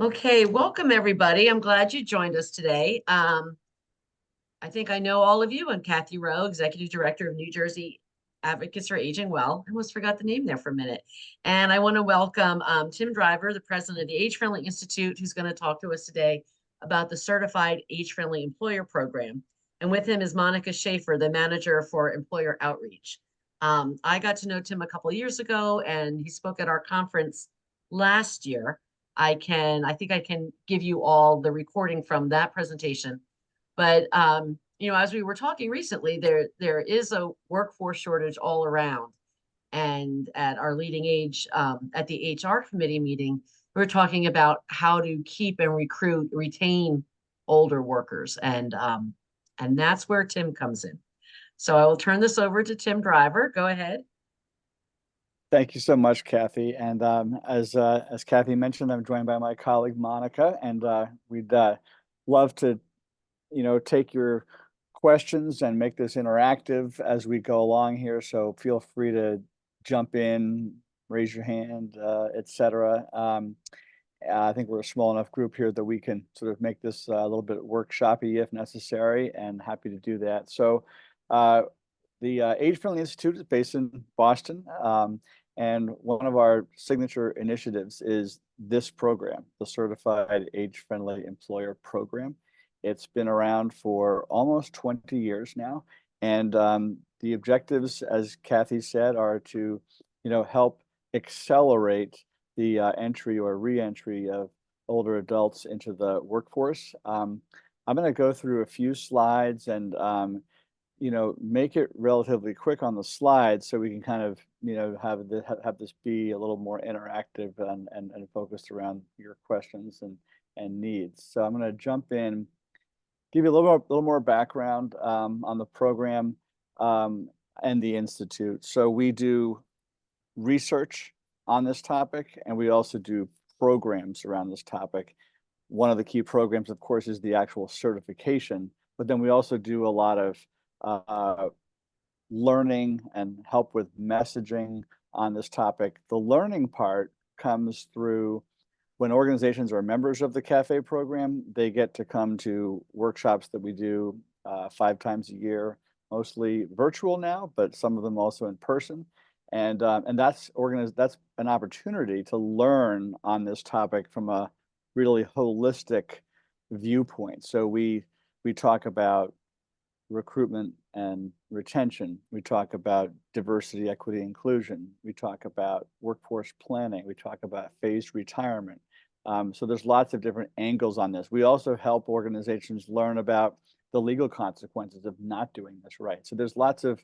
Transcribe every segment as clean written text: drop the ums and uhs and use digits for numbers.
Okay, welcome everybody. I'm glad you joined us today. I think I know all of you. I'm Kathy Rowe, Executive Director of New Jersey Advocates for Aging Well. I almost forgot the name there for a minute. And I want to welcome Tim Driver, the president of the Age Friendly Institute, who's going to talk to us today about the Certified Age Friendly Employer Program. And with him is Monica Schaeffer, the manager for employer outreach. I got to know Tim a couple of years ago, and he spoke at our conference last year. I think I can give you all the recording from that presentation. But as we were talking recently, there is a workforce shortage all around. And at our leading age, at the HR committee meeting, we were talking about how to keep and retain older workers, and that's where Tim comes in. So I will turn this over to Tim Driver. Go ahead. Thank you so much, Kathy. And as Kathy mentioned, I'm joined by my colleague Monica, and we'd love to, take your questions and make this interactive as we go along here. So feel free to jump in, raise your hand, etc. I think we're a small enough group here that we can sort of make this a little bit workshoppy if necessary, and happy to do that. So the Age Friendly Institute is based in Boston. And one of our signature initiatives is this program, the Certified Age Friendly Employer Program. It's been around for almost 20 years now. And the objectives, as Kathy said, are to, help accelerate the entry or re-entry of older adults into the workforce. I'm going to go through a few slides and make it relatively quick on the slides so we can kind of, have this be a little more interactive and focused around your questions and needs. So I'm going to jump in, give you a little more background on the program and the Institute. So we do research on this topic, and we also do programs around this topic. One of the key programs, of course, is the actual certification, but then we also do a lot of learning and help with messaging on this topic. The learning part comes through when organizations are members of the CAFE program. They get to come to workshops that we do 5 times a year, mostly virtual now, but some of them also in person. And that's an opportunity to learn on this topic from a really holistic viewpoint. So we talk about recruitment and retention. We talk about diversity, equity, inclusion. We talk about workforce planning. We talk about phased retirement. So there's lots of different angles on this. We also help organizations learn about the legal consequences of not doing this right. So there's lots of,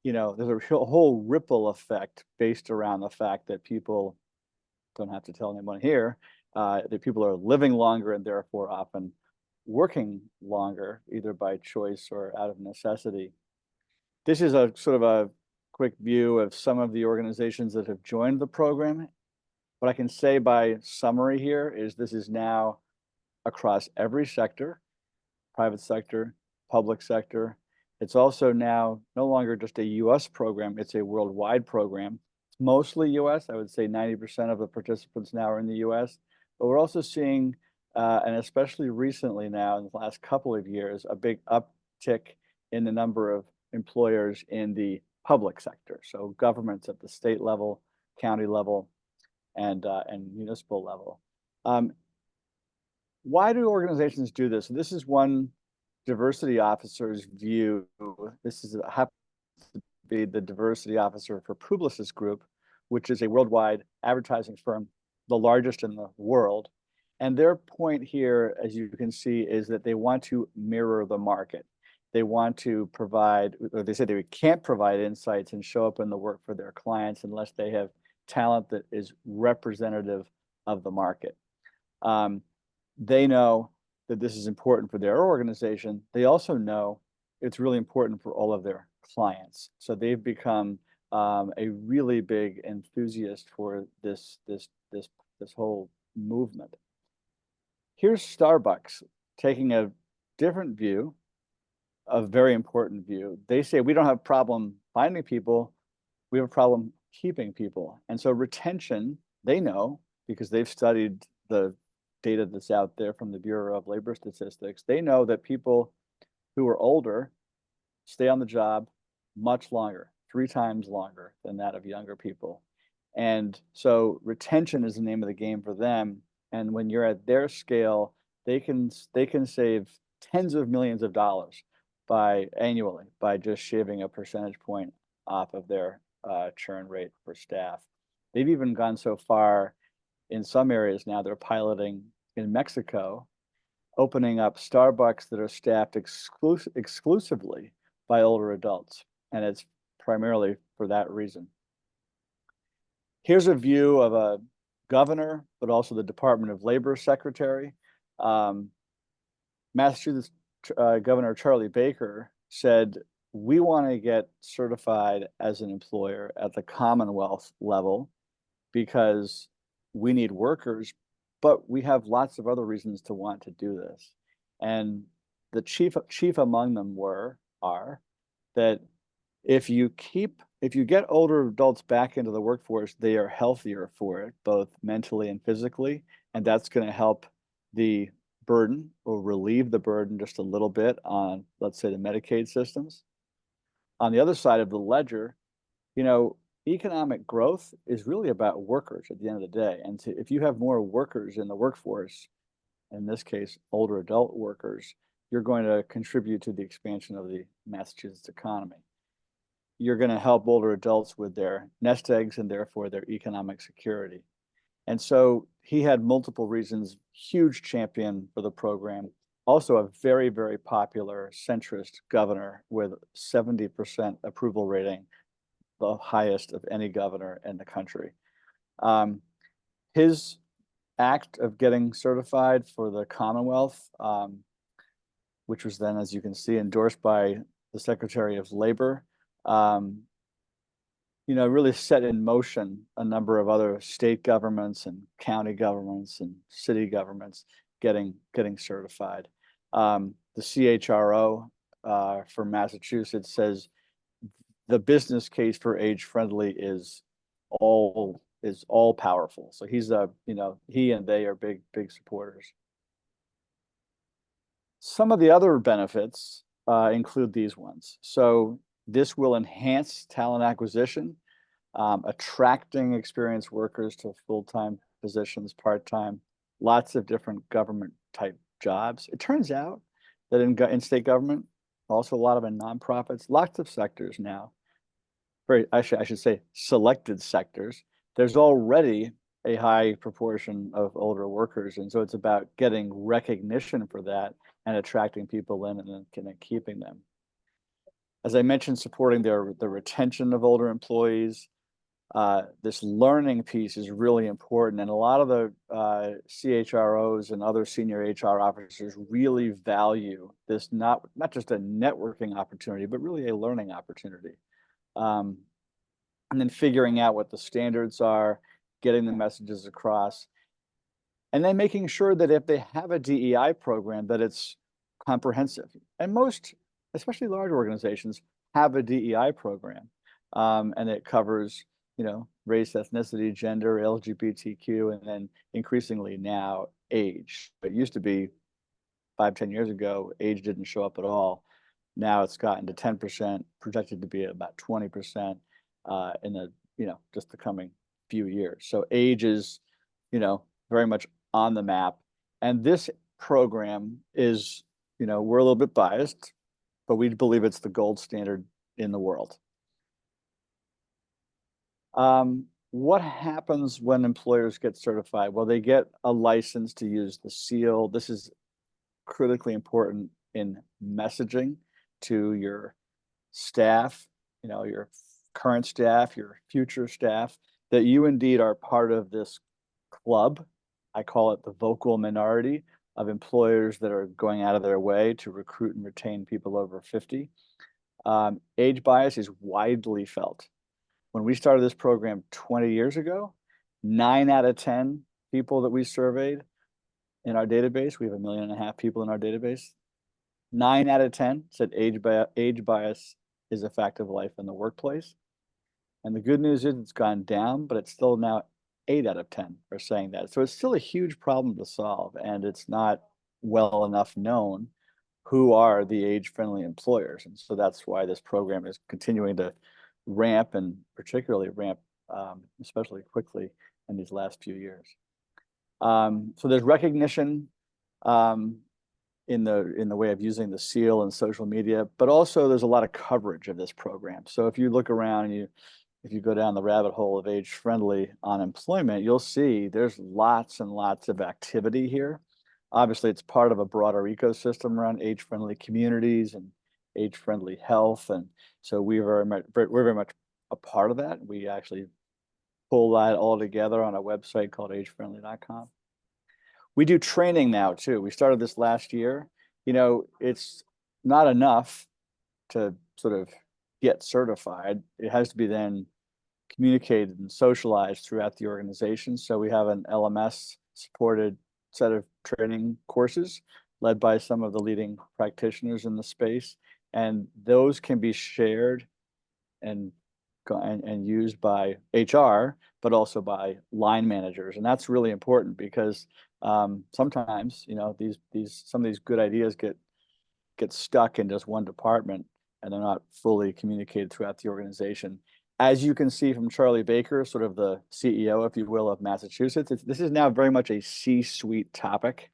there's a whole ripple effect based around the fact that people, don't have to tell anyone here, that people are living longer and therefore often working longer, either by choice or out of necessity. This is a sort of a quick view of some of the organizations that have joined the program. What I can say by summary here is this is now across every sector, private sector, public sector. It's also now no longer just a US program, it's a worldwide program. It's mostly US. I would say 90% of the participants now are in the US, but we're also seeing and especially recently now in the last couple of years, a big uptick in the number of employers in the public sector. So governments at the state level, county level, and municipal level. Why do organizations do this? This is one diversity officer's view. This happens to be the diversity officer for Publicis Group, which is a worldwide advertising firm, the largest in the world. And their point here, as you can see, is that they want to mirror the market. They want to provide, or they say they can't provide insights and show up in the work for their clients unless they have talent that is representative of the market. They know that this is important for their organization. They also know it's really important for all of their clients. So they've become a really big enthusiast for this whole movement. Here's Starbucks taking a different view, a very important view. They say we don't have a problem finding people, we have a problem keeping people. And so retention, they know, because they've studied the data that's out there from the Bureau of Labor Statistics. They know that people who are older stay on the job much longer, 3 times longer than that of younger people. And so retention is the name of the game for them. And when you're at their scale, they can save tens of millions of dollars annually by just shaving a percentage point off of their churn rate for staff. They've even gone so far in some areas now, they're piloting in Mexico, opening up Starbucks that are staffed exclusively by older adults. And it's primarily for that reason. Here's a view of a governor, but also the Department of Labor secretary. Massachusetts Governor Charlie Baker said, we want to get certified as an employer at the Commonwealth level because we need workers, but we have lots of other reasons to want to do this. And the chief among them are that if you get older adults back into the workforce, they are healthier for it, both mentally and physically, and that's going to help the burden or relieve the burden just a little bit on, let's say, the Medicaid systems. On the other side of the ledger, economic growth is really about workers at the end of the day. And if you have more workers in the workforce, in this case, older adult workers, you're going to contribute to the expansion of the Massachusetts economy. You're going to help older adults with their nest eggs and therefore their economic security. And so he had multiple reasons, huge champion for the program, also a very, very popular centrist governor with 70% approval rating, the highest of any governor in the country. His act of getting certified for the Commonwealth, which was then, as you can see, endorsed by the Secretary of Labor, really set in motion a number of other state governments and county governments and city governments getting certified. The CHRO for Massachusetts says the business case for Age Friendly is all powerful. So he and they are big supporters. Some of the other benefits include these ones. So this will enhance talent acquisition, attracting experienced workers to full-time positions, part-time, lots of different government type jobs. It turns out that in state government, also a lot of in nonprofits, lots of sectors now, I should say selected sectors, there's already a high proportion of older workers. And so it's about getting recognition for that and attracting people in and then keeping them. As I mentioned, supporting the retention of older employees. This learning piece is really important. And a lot of the CHROs and other senior HR officers really value this, not just a networking opportunity, but really a learning opportunity. And then figuring out what the standards are, getting the messages across, and then making sure that if they have a DEI program, that it's comprehensive. And most, especially large organizations, have a DEI program, and it covers, race, ethnicity, gender, LGBTQ, and then increasingly now age. It used to be 5-10 years ago, age didn't show up at all. Now it's gotten to 10%, projected to be about 20% in the just the coming few years. So age is very much on the map, and this program is we're a little bit biased, but we believe it's the gold standard in the world. What happens when employers get certified? Well, they get a license to use the seal. This is critically important in messaging to your staff, your current staff, your future staff, that you indeed are part of this club. I call it the vocal minority of employers that are going out of their way to recruit and retain people over 50. Age bias is widely felt. When we started this program 20 years ago, 9 out of 10 people that we surveyed in our database, we have 1.5 million people in our database, 9 out of 10 said age bias is a fact of life in the workplace. And the good news is it's gone down, but it's still now 8 out of 10 are saying that. So it's still a huge problem to solve, and it's not well enough known who are the age-friendly employers. And so that's why this program is continuing to ramp, and particularly ramp especially quickly in these last few years. So there's recognition in the way of using the seal and social media, but also there's a lot of coverage of this program. So if you look around and if you go down the rabbit hole of age-friendly unemployment, you'll see there's lots and lots of activity here. Obviously, it's part of a broader ecosystem around age-friendly communities and age-friendly health, and so we're very much a part of that. We actually pull that all together on a website called agefriendly.com. We do training now too. We started this last year. You know, it's not enough to sort of get certified. It has to be then communicated and socialized throughout the organization. So we have an LMS supported set of training courses led by some of the leading practitioners in the space. And those can be shared and used by HR, but also by line managers. And that's really important because sometimes, you know, some of these good ideas get stuck in just one department and they're not fully communicated throughout the organization. As you can see from Charlie Baker, sort of the CEO, if you will, of Massachusetts, this is now very much a C-suite topic.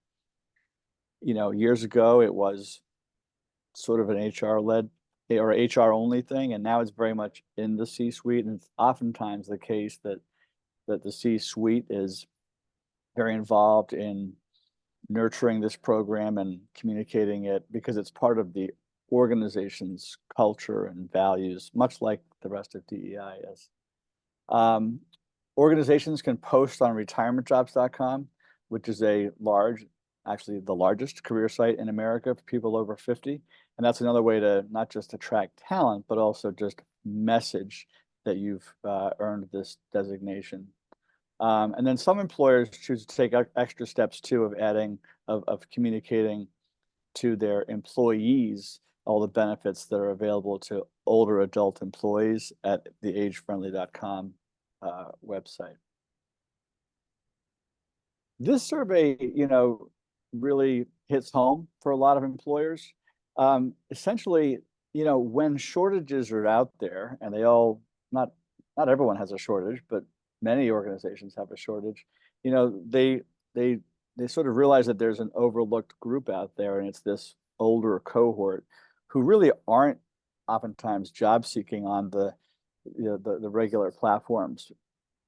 You know, years ago, it was sort of an HR-led or HR-only thing, and now it's very much in the C-suite. And it's oftentimes the case that the C-suite is very involved in nurturing this program and communicating it because it's part of the organization's culture and values, much like the rest of DEI is. Organizations can post on retirementjobs.com, which is actually the largest career site in America for people over 50. And that's another way to not just attract talent, but also just message that you've earned this designation. And then some employers choose to take extra steps too of communicating to their employees all the benefits that are available to older adult employees at the agefriendly.com website. This survey, you know, really hits home for a lot of employers. Essentially, you know, when shortages are out there, and not everyone has a shortage, but many organizations have a shortage, you know, they sort of realize that there's an overlooked group out there, and it's this older cohort who really aren't oftentimes job seeking on the regular platforms.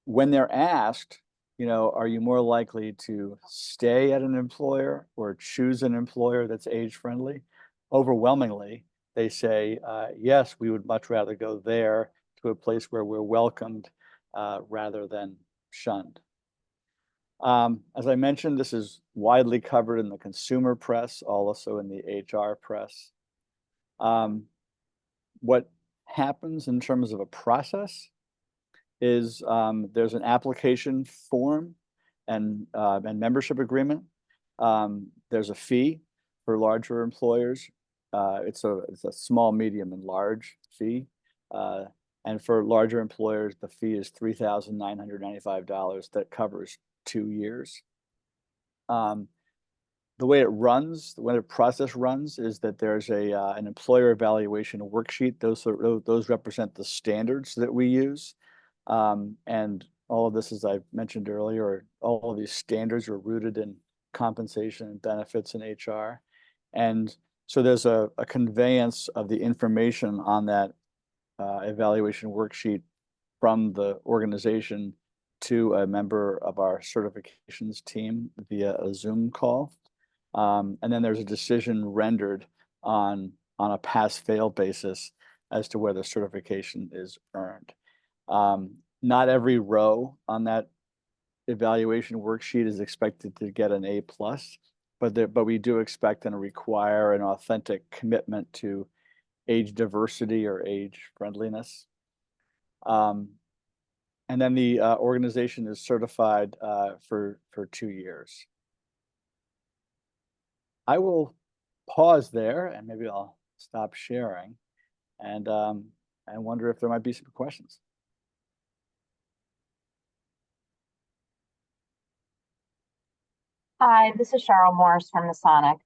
When they're asked, you know, are you more likely to stay at an employer or choose an employer that's age friendly? Overwhelmingly, they say, yes, we would much rather go there to a place where we're welcomed rather than shunned. As I mentioned, this is widely covered in the consumer press, also in the HR press. What happens in terms of a process is there's an application form and membership agreement. There's a fee for larger employers. It's a small, medium, and large fee. And for larger employers, the fee is $3,995 that covers 2 years. The way the process runs is that there's an employer evaluation worksheet. Those represent the standards that we use. And all of this, as I mentioned earlier, all of these standards are rooted in compensation and benefits in HR. And so there's a conveyance of the information on that evaluation worksheet from the organization to a member of our certifications team via a Zoom call. And then there's a decision rendered on a pass-fail basis as to whether certification is earned. Not every row on that evaluation worksheet is expected to get an A+, but we do expect and require an authentic commitment to age diversity or age friendliness. And then the organization is certified for 2 years. I will pause there and maybe I'll stop sharing and I wonder if there might be some questions. Hi, this is Cheryl Morris from the Sonic.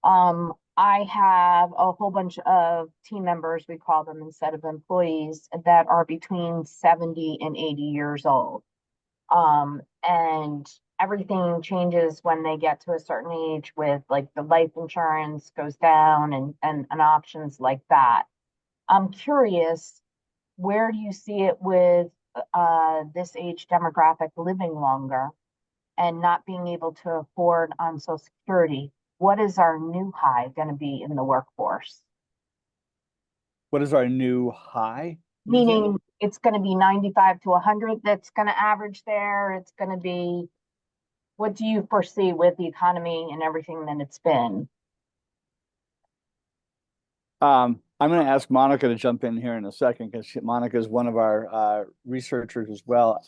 I have a whole bunch of team members, we call them instead of employees, that are between 70 and 80 years old. And everything changes when they get to a certain age with like the life insurance goes down and options like that. I'm curious, where do you see it with this age demographic living longer and not being able to afford on Social Security? What is our new high going to be in the workforce? What is our new high, you think? Meaning it's going to be 95 to 100 that's going to average there. It's going to be, what do you foresee with the economy and everything that it's been? I'm going to ask Monica to jump in here in a second because Monica is one of our researchers as well.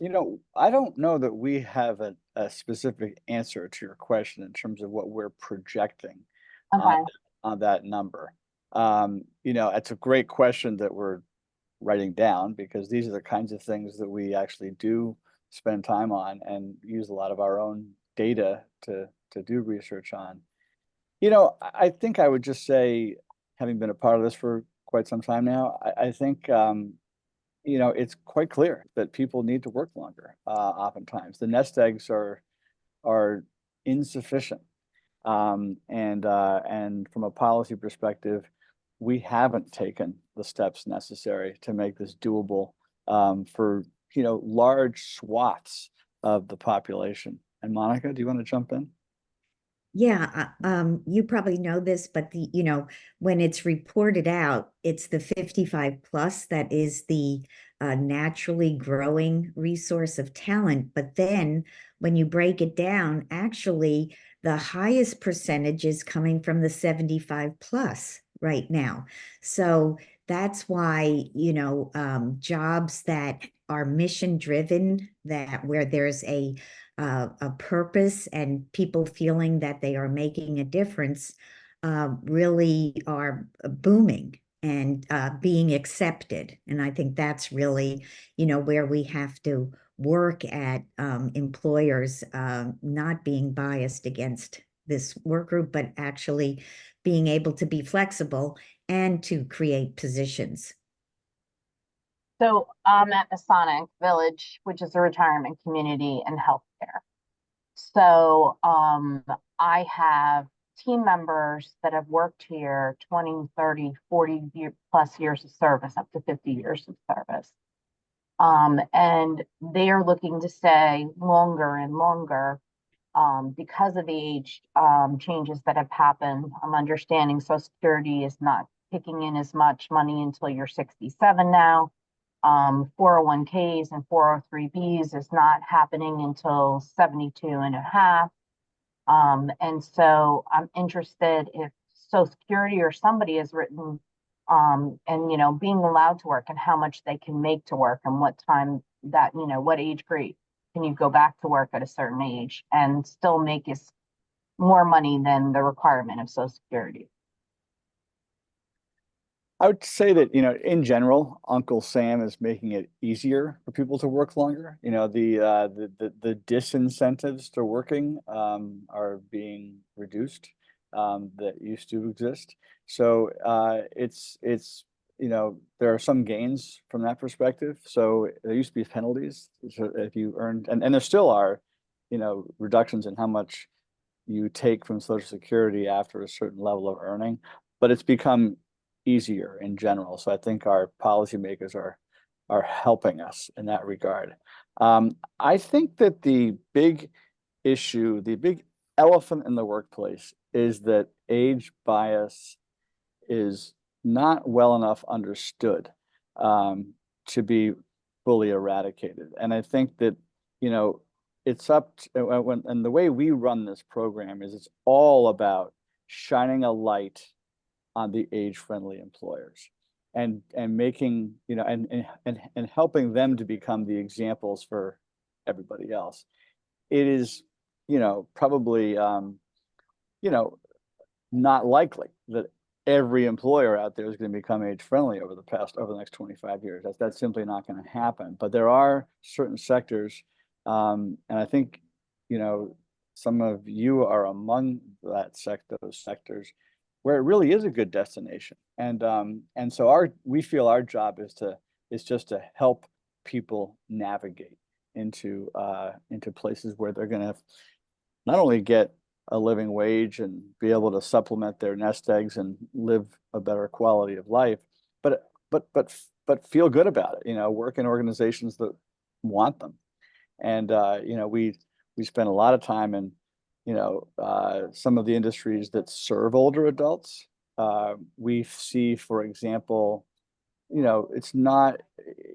I don't know that we have a specific answer to your question in terms of what we're projecting on, Okay. on that number. It's a great question that we're writing down because these are the kinds of things that we actually do spend time on and use a lot of our own data to do research on. I think I would just say, having been a part of this for quite some time now, I think it's quite clear that people need to work longer. Oftentimes, the nest eggs are insufficient, and from a policy perspective, we haven't taken the steps necessary to make this doable for large swaths of the population. And Monica, do you want to jump in? Yeah, you probably know this, but when it's reported out, it's the 55 plus that is the naturally growing resource of talent. But then when you break it down, actually the highest percentage is coming from the 75 plus right now. So that's why, jobs that are mission driven, that where there's a purpose and people feeling that they are making a difference really are booming and being accepted. And I think that's really, where we have to work at employers not being biased against this work group, but actually being able to be flexible and to create positions. So I'm at Masonic Village, which is a retirement community and healthcare. So I have team members that have worked here 20, 30, 40 plus years of service, up to 50 years of service. And they are looking to stay longer and longer because of the age changes that have happened. I'm understanding Social Security is not kicking in as much money until you're 67 now. 401ks and 403bs is not happening until 72 and a half. And so I'm interested if Social Security or somebody has written and being allowed to work and how much they can make to work and what time that, what age grade can you go back to work at a certain age and still make us more money than the requirement of Social Security. I would say that, in general, Uncle Sam is making it easier for people to work longer. The disincentives to working are being reduced that used to exist. So there are some gains from that perspective. So there used to be penalties. So if you earned, and there still are, reductions in how much you take from Social Security after a certain level of earning, but it's become easier in general. So I think our policymakers are helping us in that regard. I think that the big issue, the big elephant in the workplace is that age bias is not well enough understood to be fully eradicated. And I think that, it's up to, and the way we run this program is it's all about shining a light on the age-friendly employers and making, and helping them to become the examples for everybody else. It is, probably, not likely that every employer out there is going to become age-friendly over the next 25 years. That's simply not going to happen. But there are certain sectors, and I think, some of you are among those sectors where it really is a good destination. And so we feel our job is just to help people navigate into places where they're going to not only get a living wage and be able to supplement their nest eggs and live a better quality of life, but feel good about it, work in organizations that want them. And we spend a lot of time in some of the industries that serve older adults. We see, for example, it's not,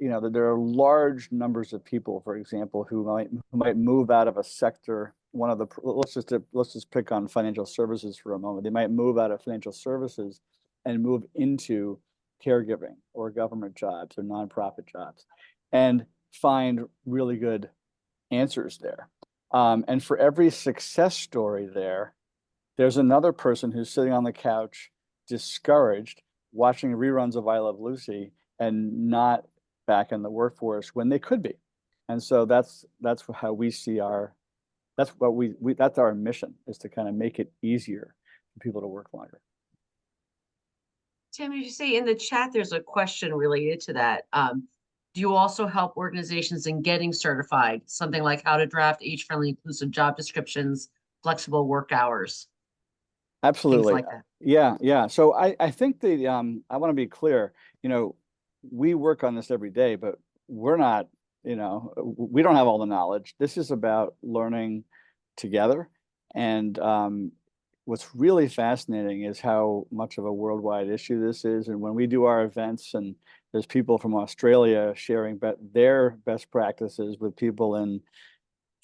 that there are large numbers of people, for example, who might move out of a sector. Let's just pick on financial services for a moment. They might move out of financial services and move into caregiving or government jobs or nonprofit jobs and find really good answers there. And for every success story there's another person who's sitting on the couch, discouraged, watching reruns of I Love Lucy and not back in the workforce when they could be. And so that's how we see that's our mission, is to kind of make it easier for people to work longer. Tim, you see in the chat, there's a question related to that. Do you also help organizations in getting certified? Something like how to draft age-friendly, inclusive job descriptions, flexible work hours? Absolutely. Things like that. Yeah. So I think I want to be clear, we work on this every day, but we're not, we don't have all the knowledge. This is about learning together. And what's really fascinating is how much of a worldwide issue this is. And when we do our events and there's people from Australia sharing their best practices with people in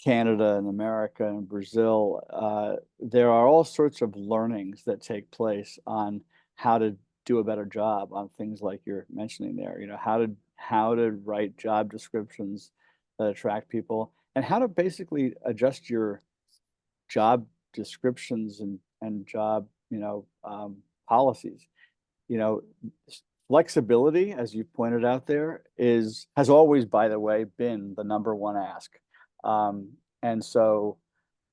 Canada and America and Brazil, there are all sorts of learnings that take place on how to do a better job on things like you're mentioning there. How to write job descriptions that attract people, and how to basically adjust your job descriptions and job policies. Flexibility, as you pointed out there, has always, by the way, been the number one ask. And so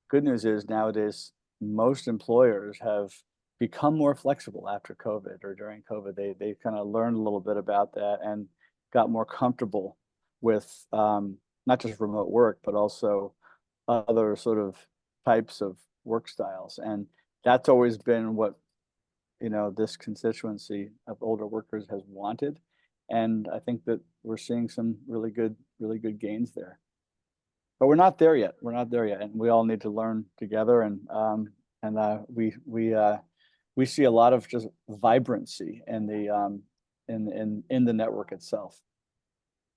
good news is nowadays, most employers have become more flexible after COVID or during COVID. They kind of learned a little bit about that and got more comfortable with not just remote work, but also other sort of types of work styles. And that's always been what, this constituency of older workers has wanted. And I think that we're seeing some really good gains there. But we're not there yet. And we all need to learn together. And we see a lot of just vibrancy in the network itself.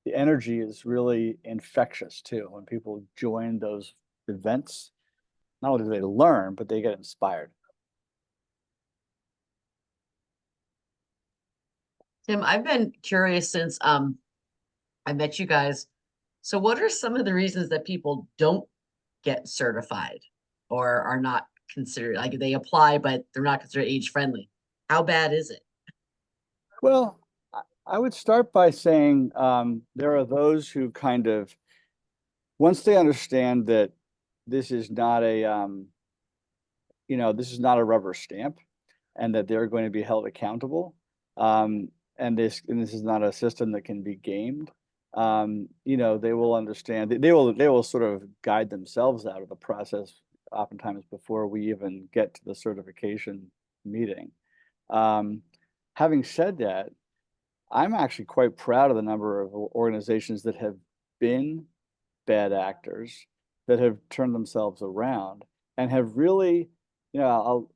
The energy is really infectious too. When people join those events, not only do they learn, but they get inspired. Tim, I've been curious since I met you guys. So what are some of the reasons that people don't get certified or are not considered, like they apply, but they're not considered age friendly? How bad is it? Well, I would start by saying there are those who kind of, once they understand that this is not a rubber stamp, and that they're going to be held accountable, and this is not a system that can be gamed. They will understand. They will sort of guide themselves out of the process, oftentimes before we even get to the certification meeting. Having said that, I'm actually quite proud of the number of organizations that have been bad actors that have turned themselves around and have really, I'm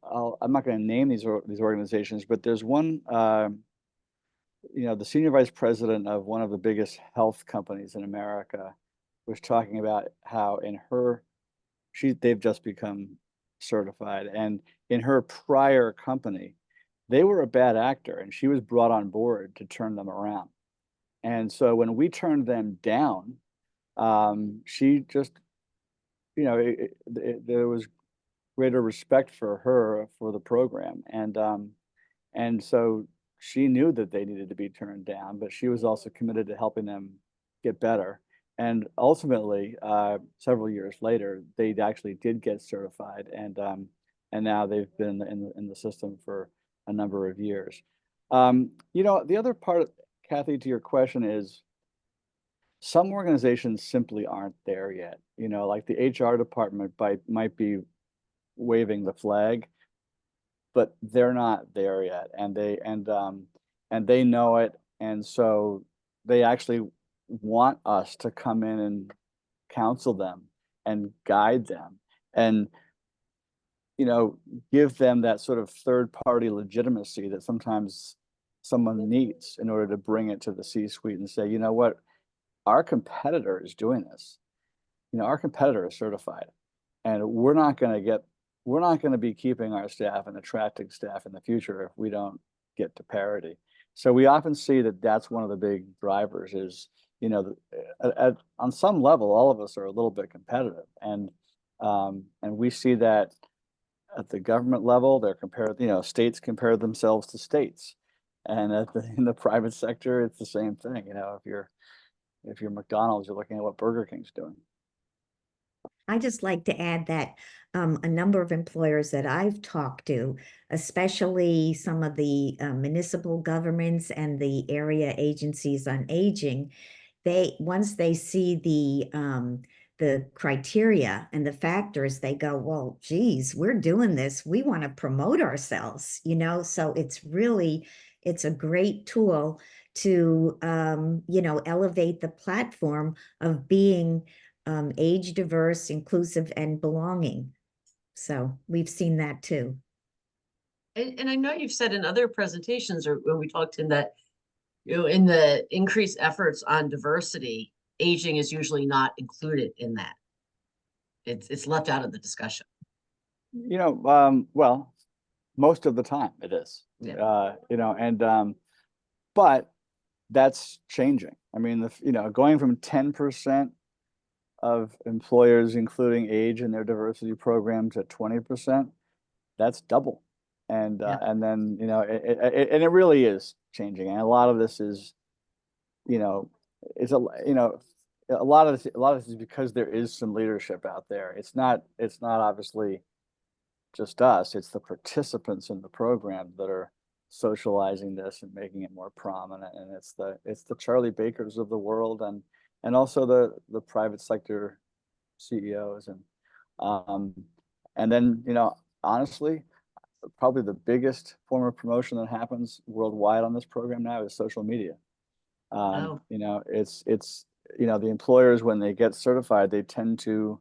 not going to name these organizations, but there's one, the senior vice president of one of the biggest health companies in America was talking about how they've just become certified, and in her prior company, they were a bad actor, and she was brought on board to turn them around. And so when we turned them down, she just, there was greater respect for her for the program, and so she knew that they needed to be turned down, but she was also committed to helping them get better. and ultimately, several years later, they actually did get certified, and now they've been in the system for a number of years. The other part, Kathy, to your question is, some organizations simply aren't there yet. Like the HR department might be waving the flag, but they're not there yet, and they know it, and so they actually want us to come in and counsel them and guide them and give them that sort of third party legitimacy that sometimes someone needs in order to bring it to the C-suite and say, you know what, our competitor is doing this. Our competitor is certified, and we're not going to be keeping our staff and attracting staff in the future if we don't get to parity. So we often see that that's one of the big drivers is, on some level, all of us are a little bit competitive, and we see that at the government level, they're compared, states compare themselves to states, and in the private sector, it's the same thing. If you're McDonald's, you're looking at what Burger King's doing. I just like to add that a number of employers that I've talked to, especially some of the municipal governments and the area agencies on aging, once they see the criteria and the factors, they go, well, geez, we're doing this. We want to promote ourselves, so it's a great tool to, elevate the platform of being age diverse, inclusive, and belonging. So we've seen that too. And I know you've said in other presentations or when we talked in that, in the increased efforts on diversity, aging is usually not included in that. It's left out of the discussion. Well, most of the time it is. Yeah. But that's changing. I mean, going from 10% of employers including age in their diversity program to 20%, that's double. And then it really is changing, and a lot of this is a lot of this is because there is some leadership out there. It's not obviously just us, it's the participants in the program that are socializing this and making it more prominent, and it's the Charlie Bakers of the world, and also the private sector CEOs, and then honestly, probably the biggest form of promotion that happens worldwide on this program now is social media. It's the employers, when they get certified, they tend to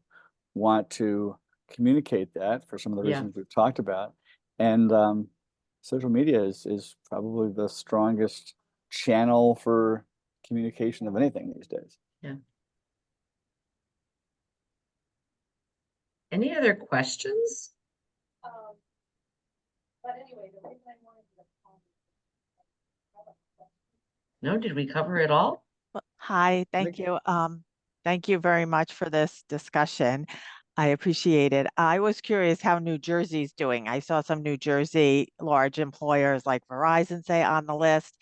want to communicate that for some of the reasons we've talked about, and social media is probably the strongest channel for communication of anything these days. Yeah. Any other questions? But anyway, the reason I wanted to No, did we cover it all? Hi, thank you. Thank you very much for this discussion. I appreciate it. I was curious how New Jersey's doing. I saw some New Jersey large employers like Verizon say on the list.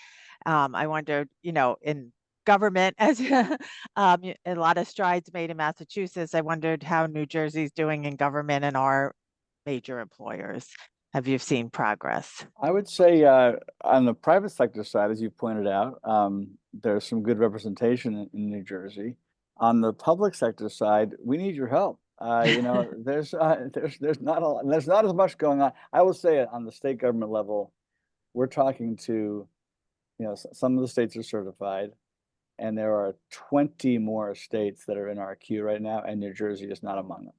I wondered, in government, as a lot of strides made in Massachusetts, I wondered how New Jersey's doing in government and our major employers. Have you seen progress? I would say on the private sector side, as you pointed out, there's some good representation in New Jersey. On the public sector side, we need your help. There's not as much going on. I will say on the state government level, we're talking to, some of the states are certified, and there are 20 more states that are in our queue right now, and New Jersey is not among them.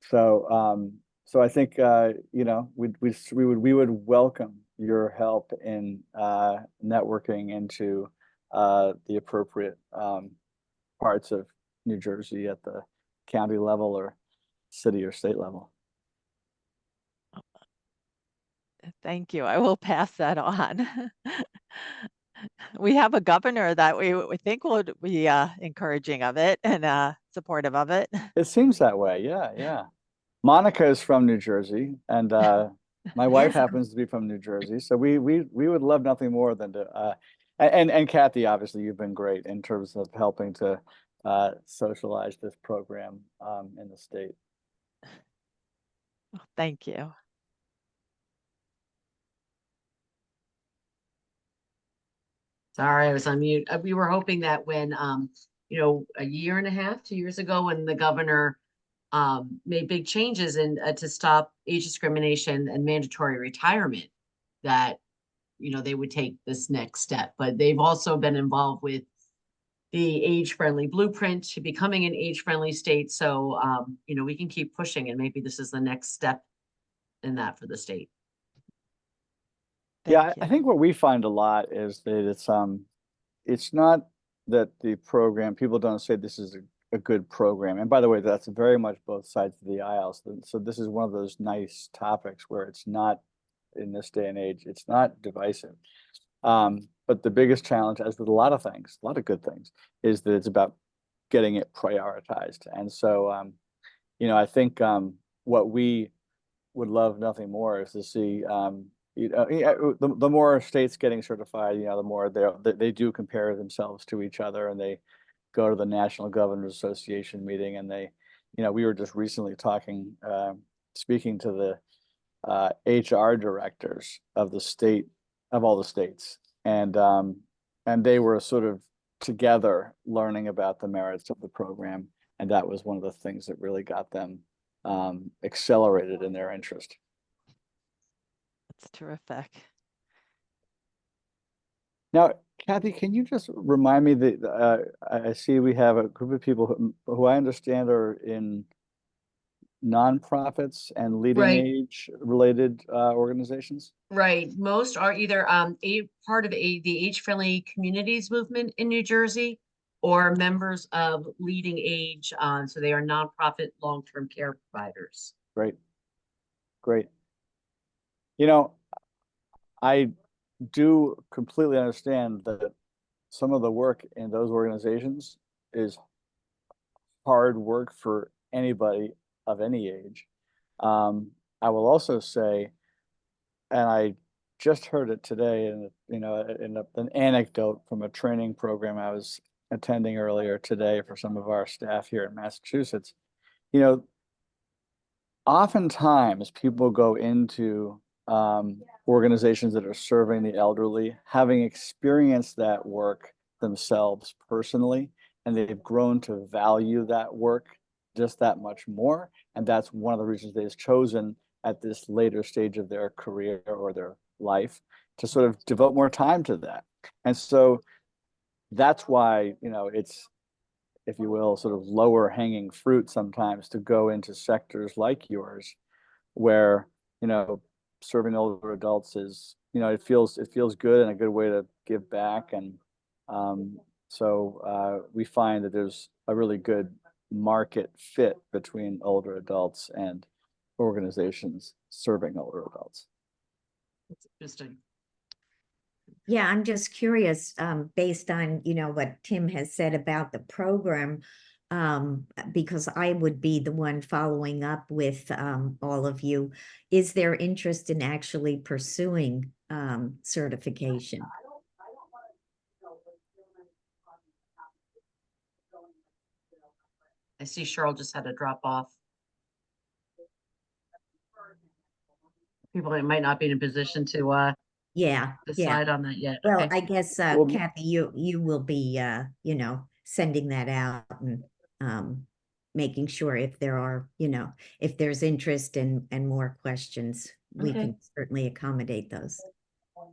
So I think we would welcome your help in networking into the appropriate parts of New Jersey at the county level or city or state level. Thank you. I will pass that on. We have a governor that we think would be encouraging of it and supportive of it. It seems that way. Yeah. Monica is from New Jersey, and my wife happens to be from New Jersey. So we would love nothing more than to And Kathy, obviously, you've been great in terms of helping to socialize this program in the state. Thank you. Sorry, I was on mute. We were hoping that when, you know, a year and a half, 2 years ago, when the governor made big changes in to stop age discrimination and mandatory retirement, that, you know, they would take this next step. But they've also been involved with the age-friendly blueprint to becoming an age-friendly state. So, you know, we can keep pushing, and maybe this is the next step in that for the state. Yeah, Thank I you. think what we find a lot is that it's not that the program, people don't say this is a good program. And by the way, that's very much both sides of the aisle. So this is one of those nice topics where it's not, in this day and age, it's not divisive. But the biggest challenge, as with a lot of things, a lot of good things, is that it's about getting it prioritized. And so, you know, I think what we would love nothing more is to see the more states getting certified, you know, the more they do compare themselves to each other, and they go to the National Governors Association meeting, and they, you know, we were just recently talking, speaking to the HR directors of the state, of all the states, and they were sort of together learning about the merits of the program, and that was one of the things that really got them accelerated in their interest. That's terrific. Now, Kathy, can you just remind me that I see we have a group of people who I understand are in nonprofits and leading Right. age related organizations? Right. Most are either a part of the age friendly communities movement in New Jersey, or members of Leading Age. So they are nonprofit long-term care providers. Great. Great. You know, I do completely understand that some of the work in those organizations is hard work for anybody of any age. I will also say, and I just heard it today, and you know, an anecdote from a training program I was attending earlier today for some of our staff here in Massachusetts. You know, oftentimes people go into organizations that are serving the elderly, having experienced that work themselves personally, and they've grown to value that work just that much more. And that's one of the reasons they've chosen at this later stage of their career or their life to sort of devote more time to that. And so that's why, you know, it's, if you will, sort of lower hanging fruit sometimes to go into sectors like yours, where, you know, serving older adults is, you know, it feels good and a good way to give back. And so we find that there's a really good market fit between older adults and organizations serving older adults. That's interesting. Yeah, I'm just curious, based on, you know, what Tim has said about the program, because I would be the one following up with all of you. Is there interest in actually pursuing certification? I see Cheryl just had to drop off. People that might not be in a position to Yeah, decide on that yet. well, Okay. I guess Well, Kathy, you will be you know, sending that out and making sure if there are, you know, if there's interest and more questions, we Okay. can certainly accommodate those.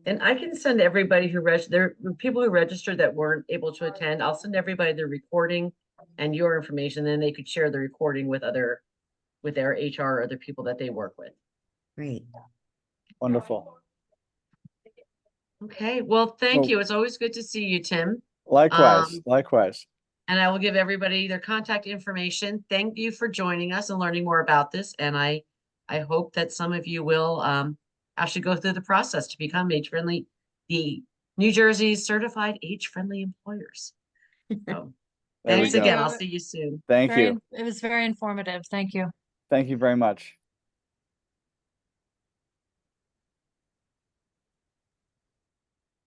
And I can send everybody who there were people who registered that weren't able to attend. I'll send everybody the recording and your information. Then they could share the recording with their HR or other people that they work with. Great. wonderful. Okay. Well, thank Well, you. It's always good to see you, Tim. Likewise, likewise. And I will give everybody their contact information. Thank you for joining us and learning more about this. And I hope that some of you will actually go through the process to become age-friendly, the New Jersey certified age-friendly employers. So There we thanks again. go. I'll see you soon. Thank you. It was very informative. Thank you. Thank you very much.